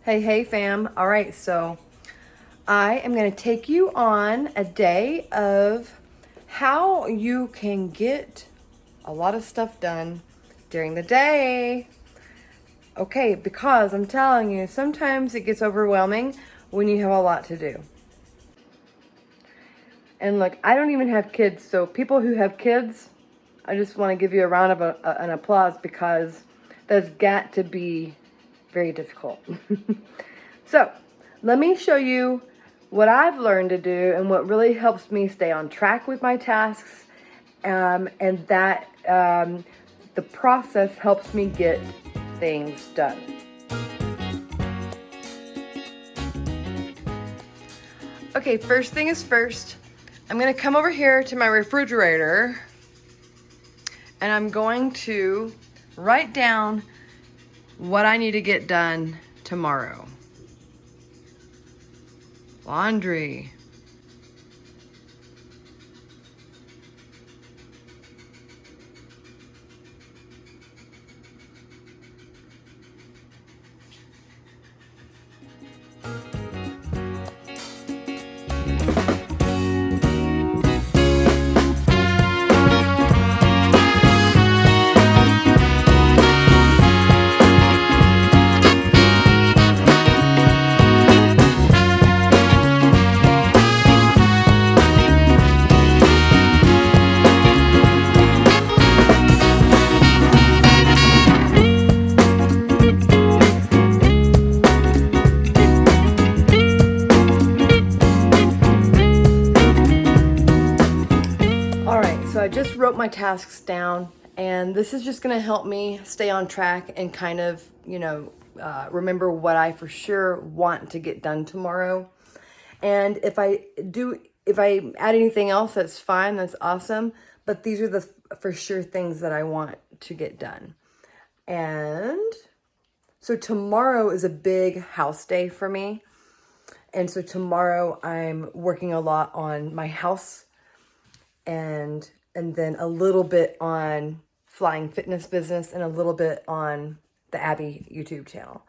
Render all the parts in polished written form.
Hey fam. All right, so I am going to take you on a day of how you can get a lot of stuff done during the day. Okay, because I'm telling you, sometimes it gets overwhelming when you have a lot to do. And look, I don't even have kids, so people who have kids, I just want to give you a round of an applause because that's got to be very difficult. So, let me show you what I've learned to do and what really helps me stay on track with my tasks, and that the process helps me get things done. Okay, first thing is first, I'm going to come over here to my refrigerator and I'm going to write down what I need to get done tomorrow. Laundry. So I just wrote my tasks down, and this is just going to help me stay on track and kind of, remember what I for sure want to get done tomorrow. And if I add anything else, that's fine, that's awesome. But these are the for sure things that I want to get done. And so tomorrow is a big house day for me. And so tomorrow I'm working a lot on my house and then a little bit on flying fitness business and a little bit on the Abby YouTube channel.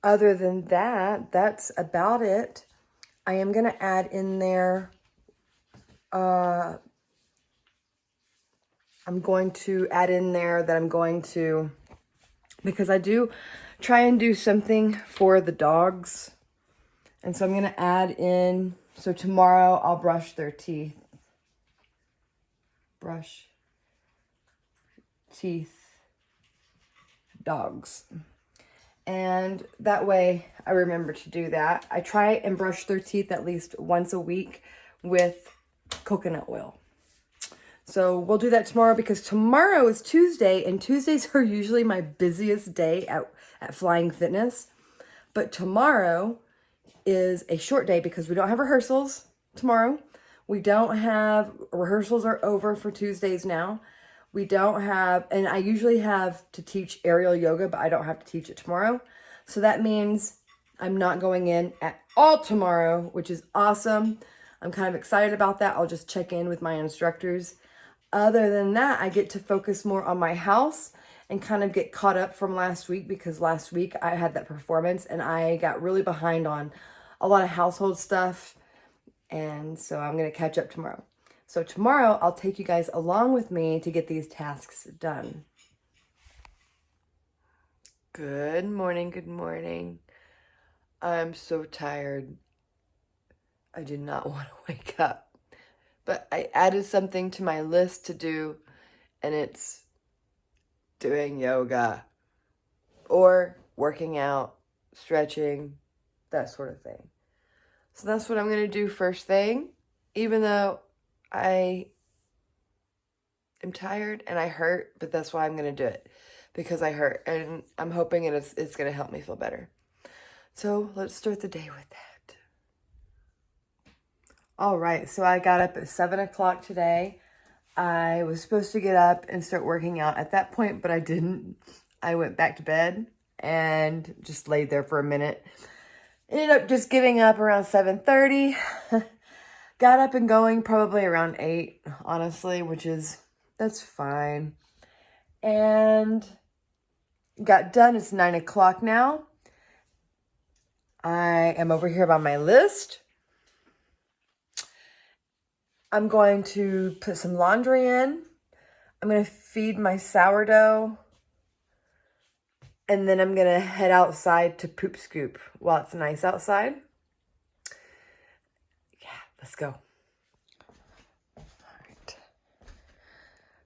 Other than that, that's about it. I am going to add in there, I'm going to add in there that I'm going to, because I do try and do something for the dogs. And so I'm going to add in, so tomorrow I'll brush their teeth. Brush teeth dogs. And that way I remember to do that. I try and brush their teeth at least once a week with coconut oil. So we'll do that tomorrow because tomorrow is Tuesday and Tuesdays are usually my busiest day at Flying Fitness. But tomorrow is a short day because we don't have rehearsals tomorrow. We don't have, rehearsals are over for Tuesdays now. We don't have, and I usually have to teach aerial yoga, but I don't have to teach it tomorrow. So that means I'm not going in at all tomorrow, which is awesome. I'm kind of excited about that. I'll just check in with my instructors. Other than that, I get to focus more on my house and kind of get caught up from last week because last week I had that performance and I got really behind on a lot of household stuff. And so I'm going to catch up tomorrow. So tomorrow I'll take you guys along with me to get these tasks done. Good morning, good morning. I'm so tired. I do not want to wake up. But I added something to my list to do, and it's doing yoga or working out, stretching, that sort of thing. So that's what I'm going to do first thing, even though I am tired and I hurt, but that's why I'm going to do it, because I hurt, and I'm hoping it's going to help me feel better. So let's start the day with that. All right, so I got up at 7 o'clock today. I was supposed to get up and start working out at that point, but I didn't. I went back to bed and just laid there for a minute. Ended up just getting up around 7:30. Got up and going probably around 8, honestly, that's fine. And got done. It's 9 o'clock now. I am over here by my list. I'm going to put some laundry in. I'm going to feed my sourdough. And then I'm going to head outside to poop scoop while it's nice outside. Yeah, let's go. All right.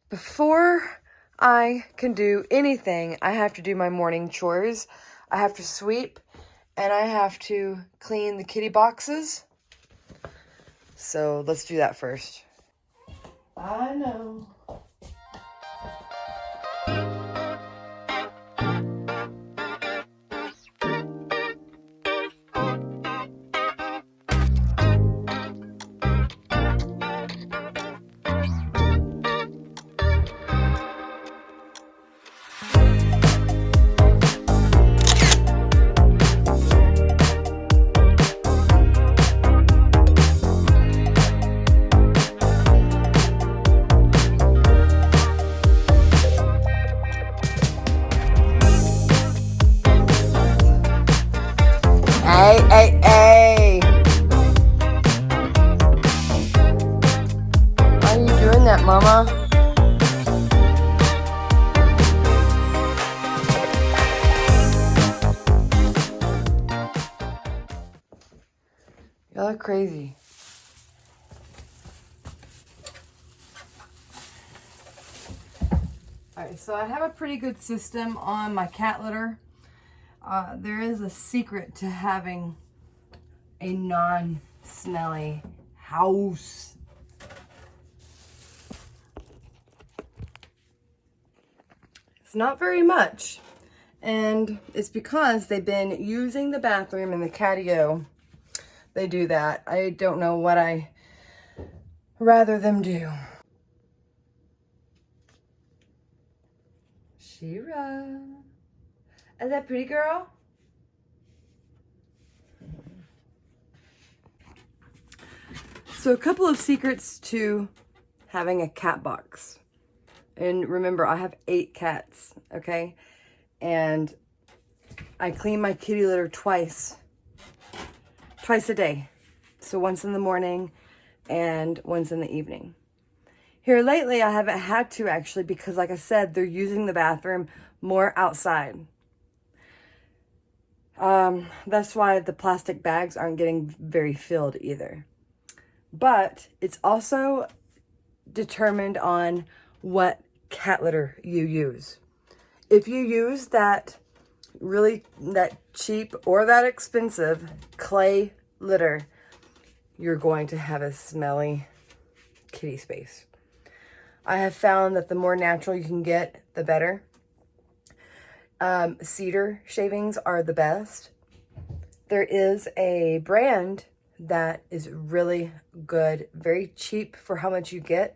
Before I can do anything, I have to do my morning chores. I have to sweep and I have to clean the kitty boxes. So let's do that first. I know. Hey. Why are you doing that, Mama? Y'all are crazy. Alright, so I have a pretty good system on my cat litter. There is a secret to having a non-smelly house. It's not very much, and it's because they've been using the bathroom and the catio. They do that. I don't know what I rather them do. Shira. Is that pretty, girl? So a couple of secrets to having a cat box. And remember, I have 8 cats, okay? And I clean my kitty litter twice a day. So once in the morning and once in the evening. Here lately, I haven't had to actually because, like I said, they're using the bathroom more outside. That's why the plastic bags aren't getting very filled either. But it's also determined on what cat litter you use. If you use that cheap or that expensive clay litter, you're going to have a smelly kitty space. I have found that the more natural you can get, the better. Cedar shavings are the best. There is a brand that is really good, very cheap for how much you get,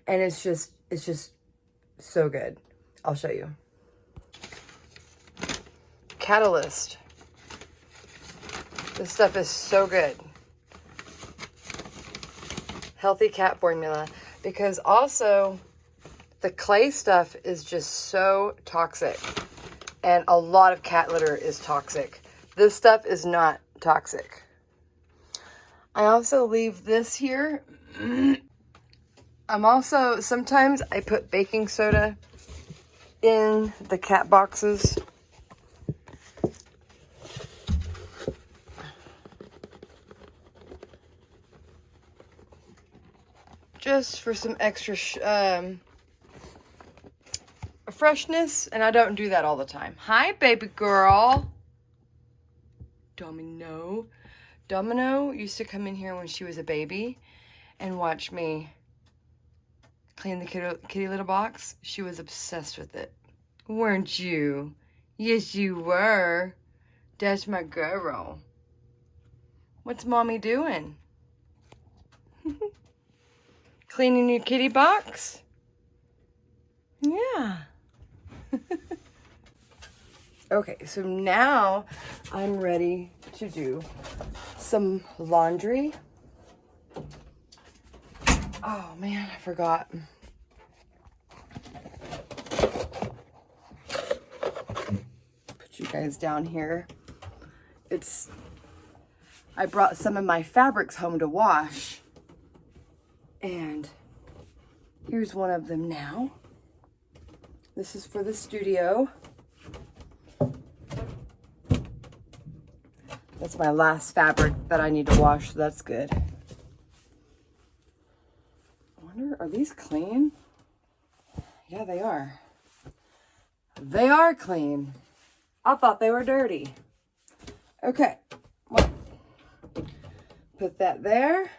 and it's just so good. I'll show you. Catalyst. This stuff is so good. Healthy cat formula, because also the clay stuff is just so toxic, and a lot of cat litter is toxic. This stuff is not toxic. I also leave this here. Sometimes I put baking soda in the cat boxes. Just for some extra freshness, and I don't do that all the time. Hi, baby girl. Domino used to come in here when she was a baby and watch me clean the kitty litter box. She was obsessed with it. Weren't you? Yes, you were. That's my girl. What's mommy doing? Cleaning your kitty box? Yeah. Okay, so now I'm ready to do some laundry. Oh man, I forgot. Put you guys down here. I brought some of my fabrics home to wash, and here's one of them now. This is for the studio. That's my last fabric that I need to wash, so that's good. I wonder, are these clean? Yeah, they are. They are clean. I thought they were dirty. Okay, well, put that there.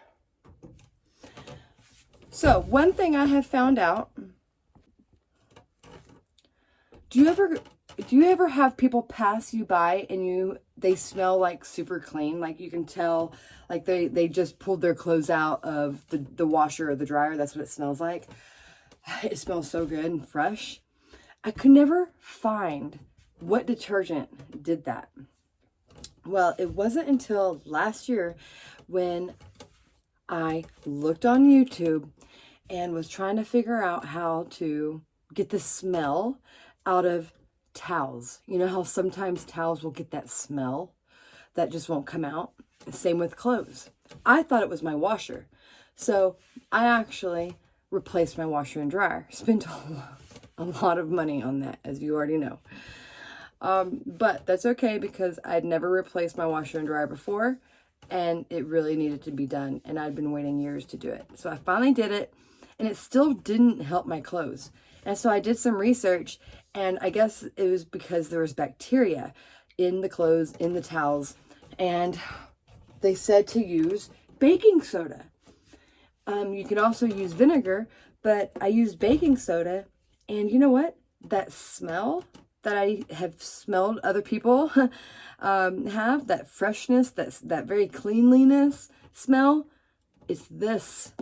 So, one thing I have found out, do you ever have people pass you by and they smell like super clean? Like you can tell, like they just pulled their clothes out of the washer or the dryer. That's what it smells like. It smells so good and fresh. I could never find what detergent did that. Well, it wasn't until last year when I looked on YouTube and was trying to figure out how to get the smell out of towels. You know how sometimes towels will get that smell that just won't come out? Same with clothes. I thought it was my washer. So I actually replaced my washer and dryer. Spent a lot of money on that, as you already know. But that's okay because I'd never replaced my washer and dryer before, and it really needed to be done, and I'd been waiting years to do it. So I finally did it, and it still didn't help my clothes. And so I did some research, and I guess it was because there was bacteria in the clothes, in the towels, and they said to use baking soda. You can also use vinegar, but I used baking soda, and you know what? That smell that I have smelled other people have, that freshness, that very cleanliness smell, it's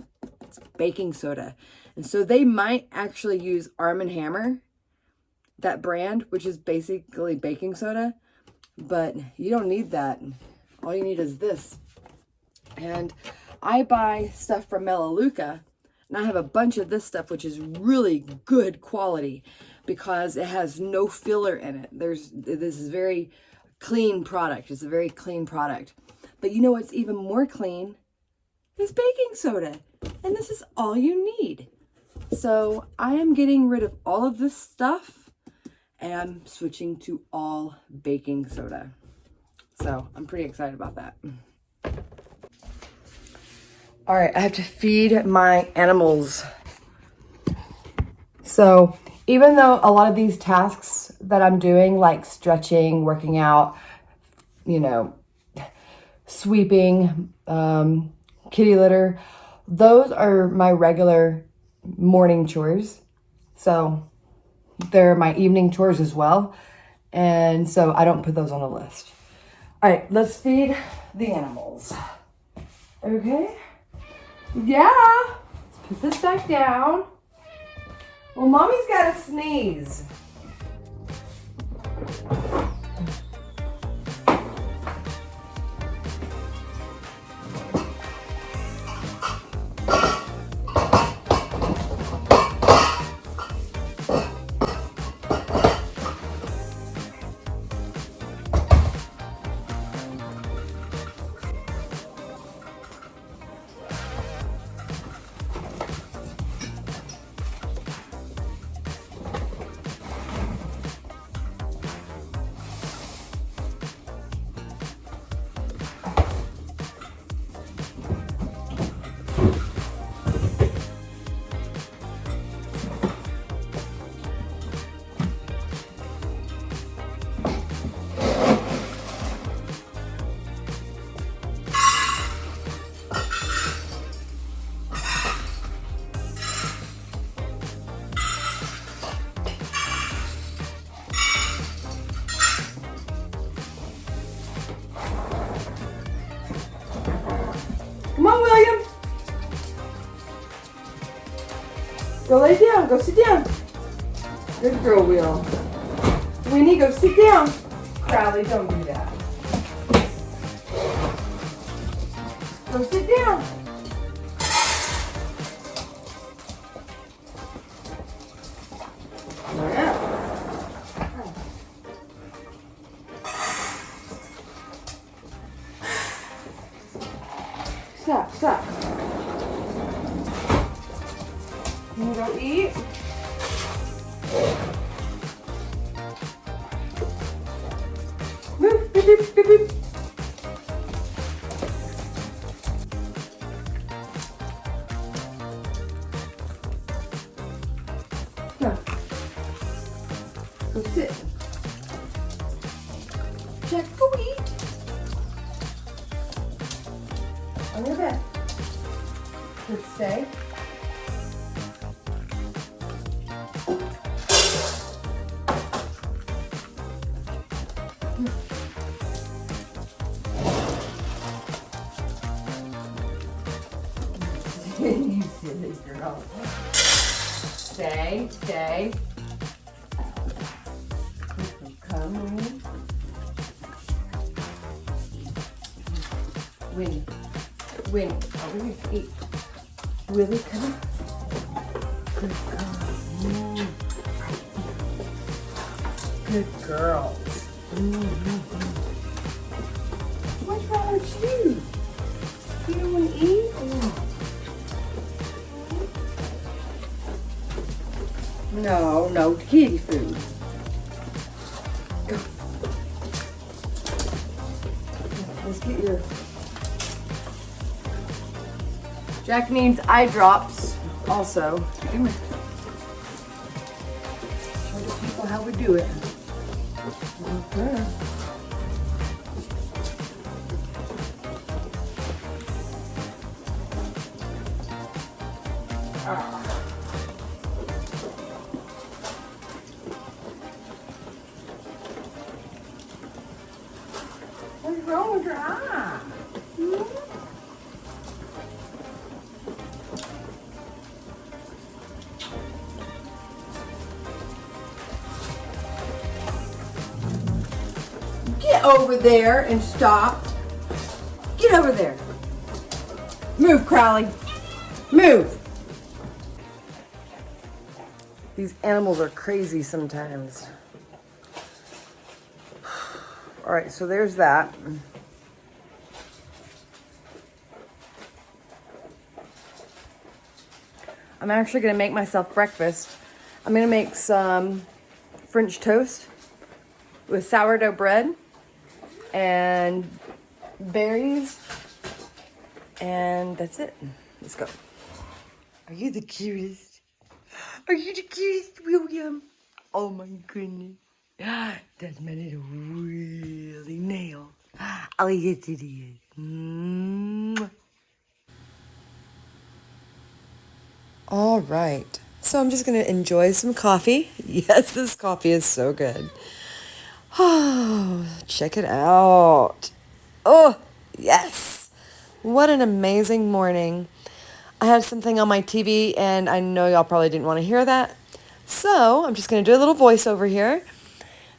baking soda. And so they might actually use Arm & Hammer, that brand, which is basically baking soda, but you don't need that. All you need is this. And I buy stuff from Melaleuca, and I have a bunch of this stuff, which is really good quality because it has no filler in it. This is very clean product. It's a very clean product. But you know what's even more clean? Is baking soda. And this is all you need. So I am getting rid of all of this stuff, and I'm switching to all baking soda. So I'm pretty excited about that. All right, I have to feed my animals. So even though a lot of these tasks that I'm doing, like stretching, working out, sweeping, kitty litter, those are my regular morning chores. So they're my evening chores as well. And so I don't put those on the list. All right, let's feed the animals. Okay. Yeah, let's put this back down. Well, Mommy's got to sneeze. Come on, William. Go lay down. Go sit down. Good girl, Will. Winnie, go sit down. Crowley, don't do that. Go sit down. Stop, stop. You wanna go eat? Move, beep, beep, beep, beep. Go. Go sit. Jack, go eat. On your bed. Good, stay. You silly girl. Stay, stay. Come in. Winnie. Winnie. Over here. Eat. Willie, come on. Good girl. Good girl. What's wrong with you? You don't want to eat? No, no kitty food. Go. Let's get your... Jack needs eye drops also. Show the people how we do it. Okay. What's wrong with your eye? Get over there and stop. Get over there. Move, Crowley. Move. These animals are crazy sometimes. All right, so there's that. I'm actually gonna make myself breakfast. I'm gonna make some French toast with sourdough bread and berries, and that's it. Let's go. Are you the cutest? Are you the cutest, William? Oh my goodness. That's my little really nail. Oh, yes it is. All right. So I'm just going to enjoy some coffee. Yes, this coffee is so good. Oh, check it out. Oh, yes. What an amazing morning. I had something on my TV, and I know y'all probably didn't want to hear that. So I'm just going to do a little voiceover here.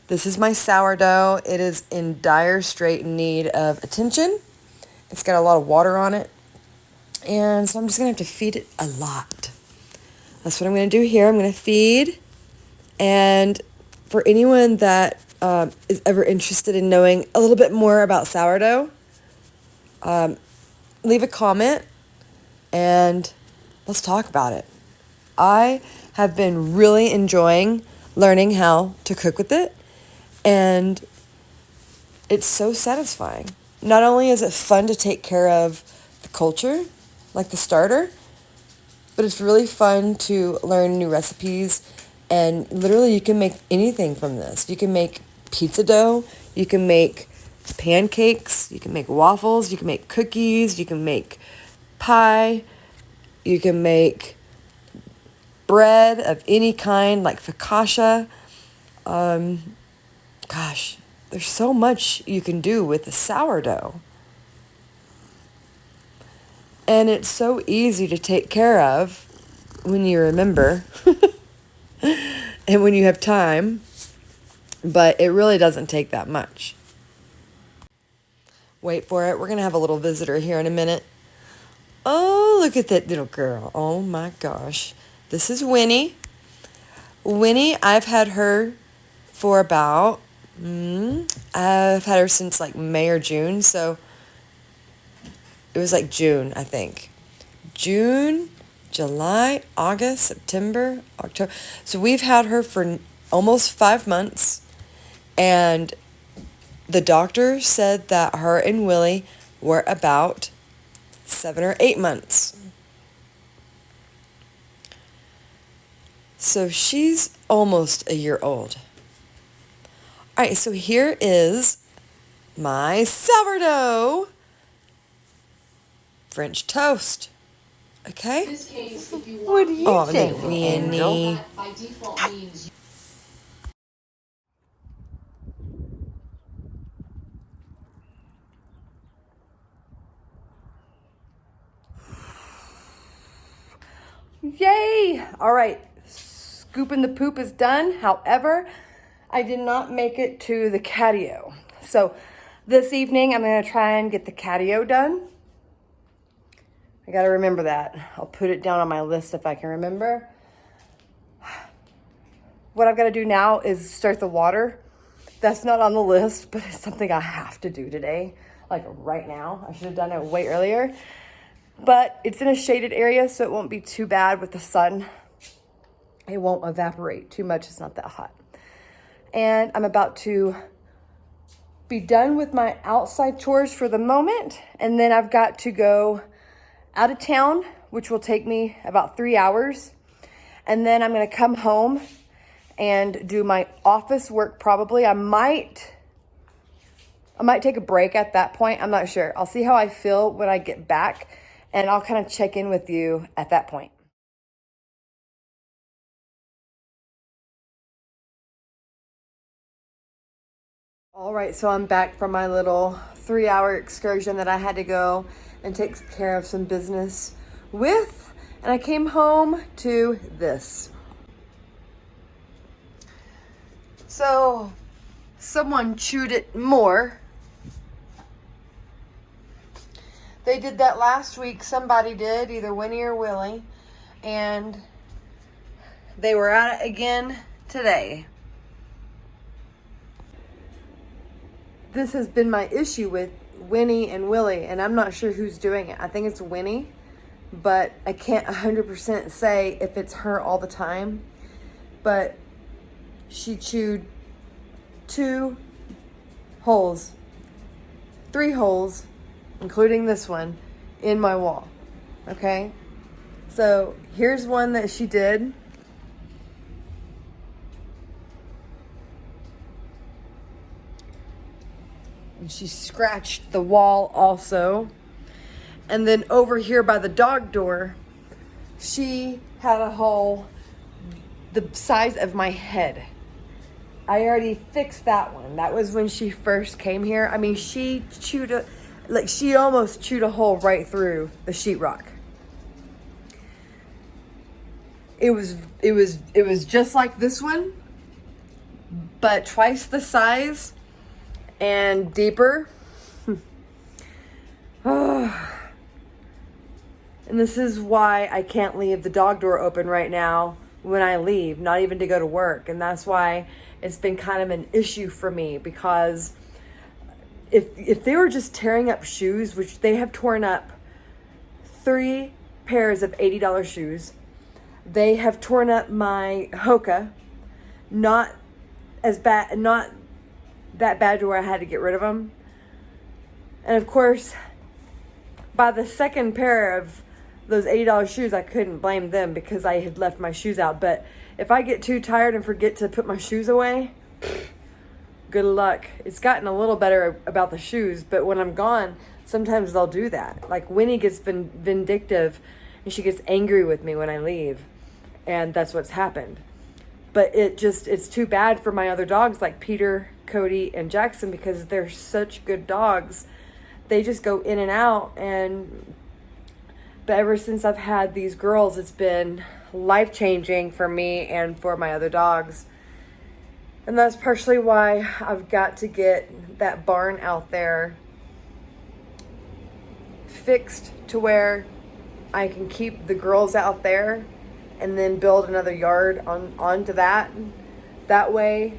This is my sourdough. It is in dire straight need of attention. It's got a lot of water on it. And so I'm just going to have to feed it a lot. That's what I'm going to do here. I'm going to feed. And for anyone that is ever interested in knowing a little bit more about sourdough, leave a comment and let's talk about it. I have been really enjoying learning how to cook with it, and it's so satisfying. Not only is it fun to take care of the culture, like the starter, but it's really fun to learn new recipes, and literally you can make anything from this. You can make pizza dough, you can make pancakes, you can make waffles, you can make cookies, you can make pie, you can make bread of any kind, like focaccia. Gosh, there's so much you can do with the sourdough. And it's so easy to take care of when you remember and when you have time, but it really doesn't take that much. Wait for it. We're going to have a little visitor here in a minute. Oh, look at that little girl. Oh my gosh. This is Winnie. Winnie, I've had her for about, I've had her since like May or June, so it was like June, I think. June, July, August, September, October. So we've had her for almost 5 months. And the doctor said that her and Willie were about 7 or 8 months. So she's almost a year old. All right, so here is my sourdough French toast. Okay? In this case, if you What do you think, Winnie? That by default means Yay! All right, scooping the poop is done. However, I did not make it to the catio. So this evening, I'm going to try and get the catio done. I got to remember that. I'll put it down on my list if I can remember. What I've got to do now is start the water. That's not on the list, but it's something I have to do today, like right now. I should have done it way earlier. But it's in a shaded area, so it won't be too bad with the sun. It won't evaporate too much. It's not that hot. And I'm about to be done with my outside chores for the moment. And then I've got to go out of town, which will take me about 3 hours. And then I'm going to come home and do my office work probably. I might take a break at that point. I'm not sure. I'll see how I feel when I get back. And I'll kind of check in with you at that point. All right, so I'm back from my little 3-hour excursion that I had to go and take care of some business with. And I came home to this. So someone chewed it more. They did that last week. Somebody did, either Winnie or Willie. And they were at it again today. This has been my issue with Winnie and Willie, and I'm not sure who's doing it. I think it's Winnie, but I can't 100% say if it's her all the time. But she chewed 3 holes, including this one, in my wall. Okay? So here's one that she did. And she scratched the wall also. And then over here by the dog door, she had a hole the size of my head. I already fixed that one. That was when she first came here. I mean, she almost chewed a hole right through the sheetrock. It was just like this one, but twice the size and deeper. And this is why I can't leave the dog door open right now when I leave, not even to go to work. And that's why it's been kind of an issue for me, because if they were just tearing up shoes, which they have torn up 3 pairs of $80 shoes. They have torn up my Hoka, not that bad to where I had to get rid of them. And of course, by the second pair of those $80 shoes, I couldn't blame them because I had left my shoes out. But if I get too tired and forget to put my shoes away, good luck. It's gotten a little better about the shoes, but when I'm gone, sometimes they'll do that. Like Winnie gets vindictive and she gets angry with me when I leave. And that's what's happened. But it's too bad for my other dogs like Peter, Cody, and Jackson, because they're such good dogs. They just go in and out. But ever since I've had these girls, it's been life-changing for me and for my other dogs. And that's partially why I've got to get that barn out there fixed to where I can keep the girls out there and then build another yard onto that. That way,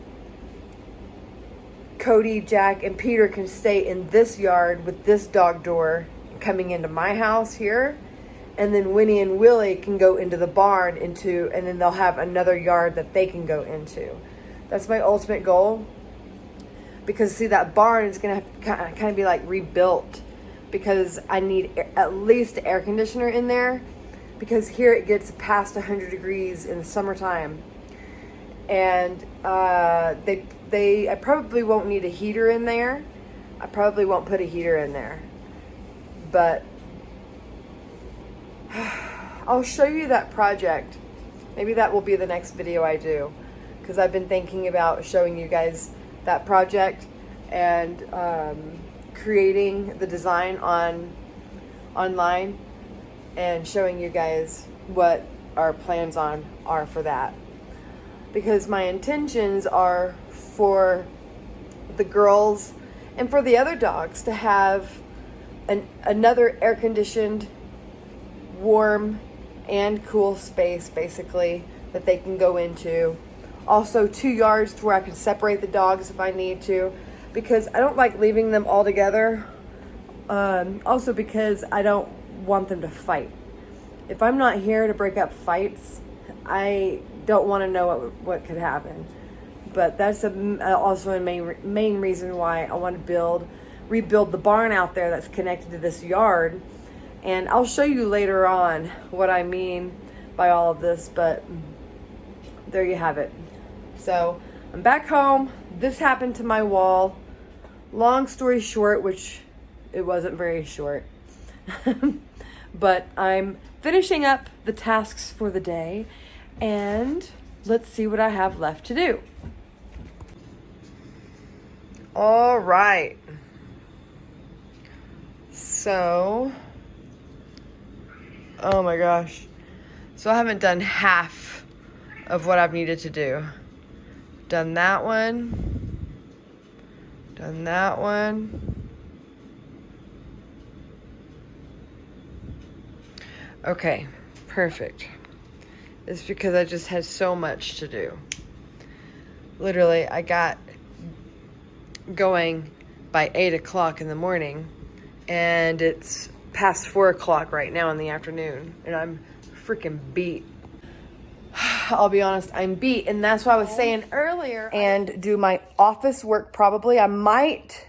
Cody, Jack, and Peter can stay in this yard with this dog door, coming into my house here. And then Winnie and Willie can go into the barn and then they'll have another yard that they can go into. That's my ultimate goal. Because see, that barn is going to kind of be like rebuilt, because I need at least an air conditioner in there, because here it gets past 100 degrees in the summertime. And I probably won't need a heater in there. I probably won't put a heater in there. But I'll show you that project. Maybe that will be the next video I do, because I've been thinking about showing you guys that project and creating the design online and showing you guys what our plans are for that. Because my intentions are for the girls and for the other dogs to have another air-conditioned, warm and cool space, basically, that they can go into. Also 2 yards to where I can separate the dogs if I need to, because I don't like leaving them all together. Also because I don't want them to fight. If I'm not here to break up fights, I don't want to know what could happen. But that's also a main reason why I want to rebuild the barn out there that's connected to this yard. And I'll show you later on what I mean by all of this, but there you have it. So I'm back home. This happened to my wall. Long story short, which it wasn't very short. But I'm finishing up the tasks for the day, and let's see what I have left to do. All right. So, oh my gosh. So I haven't done half of what I've needed to do. Done that one. Done that one. Okay, perfect. It's because I just had so much to do. Literally, I got going by 8 o'clock in the morning, and it's past 4 o'clock right now in the afternoon, and I'm freaking beat. I'll be honest, I'm beat, and that's what I was saying earlier. And do my office work probably. I might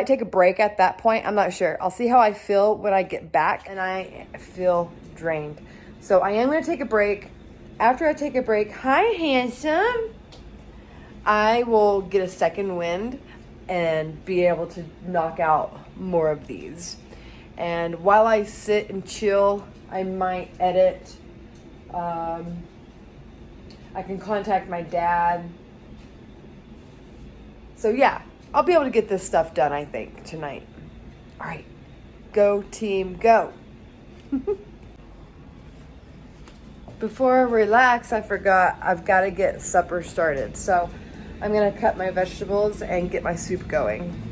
take a break at that point. I'm not sure. I'll see how I feel when I get back, and I feel drained. So I am going to take a break. After I take a break, hi, handsome, I will get a second wind and be able to knock out more of these. And while I sit and chill, I might edit. I can contact my dad. So yeah, I'll be able to get this stuff done, I think, tonight. All right, go team, go. Before I relax, I forgot I've got to get supper started. So I'm going to cut my vegetables and get my soup going.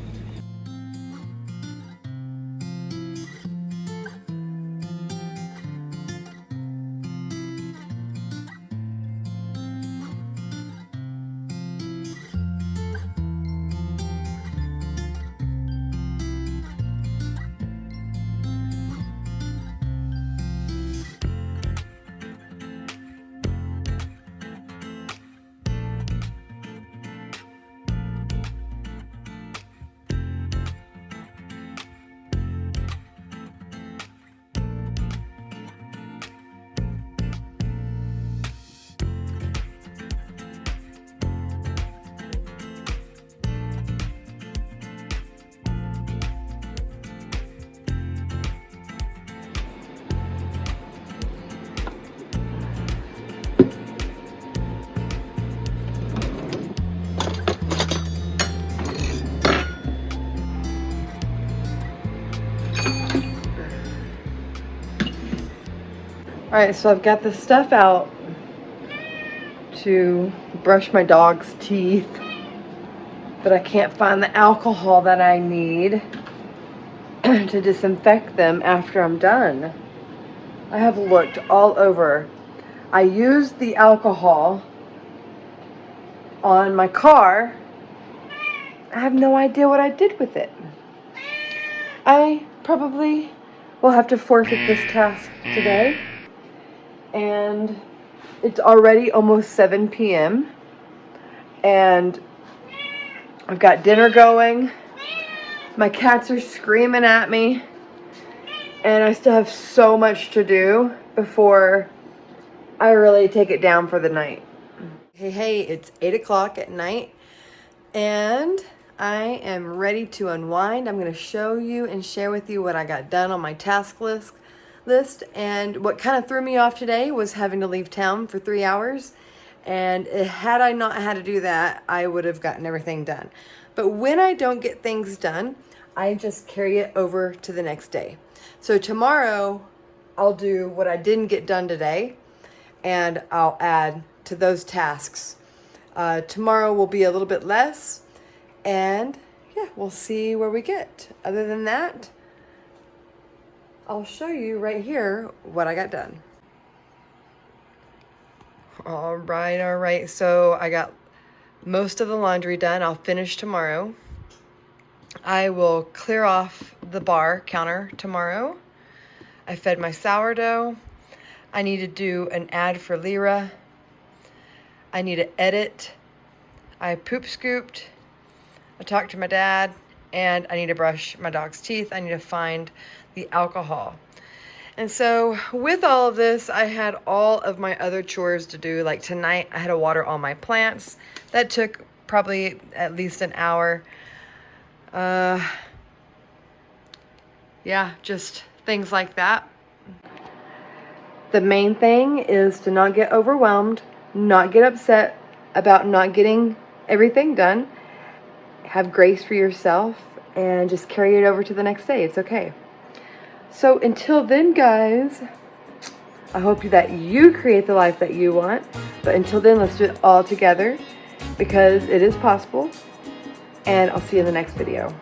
All right, so I've got the stuff out to brush my dog's teeth, but I can't find the alcohol that I need to disinfect them after I'm done. I have looked all over. I used the alcohol on my car. I have no idea what I did with it. I probably will have to forfeit this task today. And it's already almost 7 p.m. and I've got dinner going. My cats are screaming at me. And I still have so much to do before I really take it down for the night. Hey, it's 8 o'clock at night and I am ready to unwind. I'm going to show you and share with you what I got done on my task list. And what kind of threw me off today was having to leave town for 3 hours. And had I not had to do that, I would have gotten everything done. But when I don't get things done, I just carry it over to the next day. So tomorrow, I'll do what I didn't get done today, and I'll add to those tasks. Tomorrow will be a little bit less, and yeah, we'll see where we get. Other than that, I'll show you right here what I got done. All right. So I got most of the laundry done. I'll finish tomorrow. I will clear off the bar counter tomorrow. I fed my sourdough. I need to do an ad for Lyra. I need to edit. I poop scooped. I talked to my dad, and I need to brush my dog's teeth. I need to find the alcohol. And so with all of this, I had all of my other chores to do. Like tonight, I had to water all my plants. That took probably at least an hour. Yeah, just things like that. The main thing is to not get overwhelmed, not get upset about not getting everything done. Have grace for yourself and just carry it over to the next day. It's okay. So until then, guys, I hope that you create the life that you want. But until then, let's do it all together because it is possible. And I'll see you in the next video.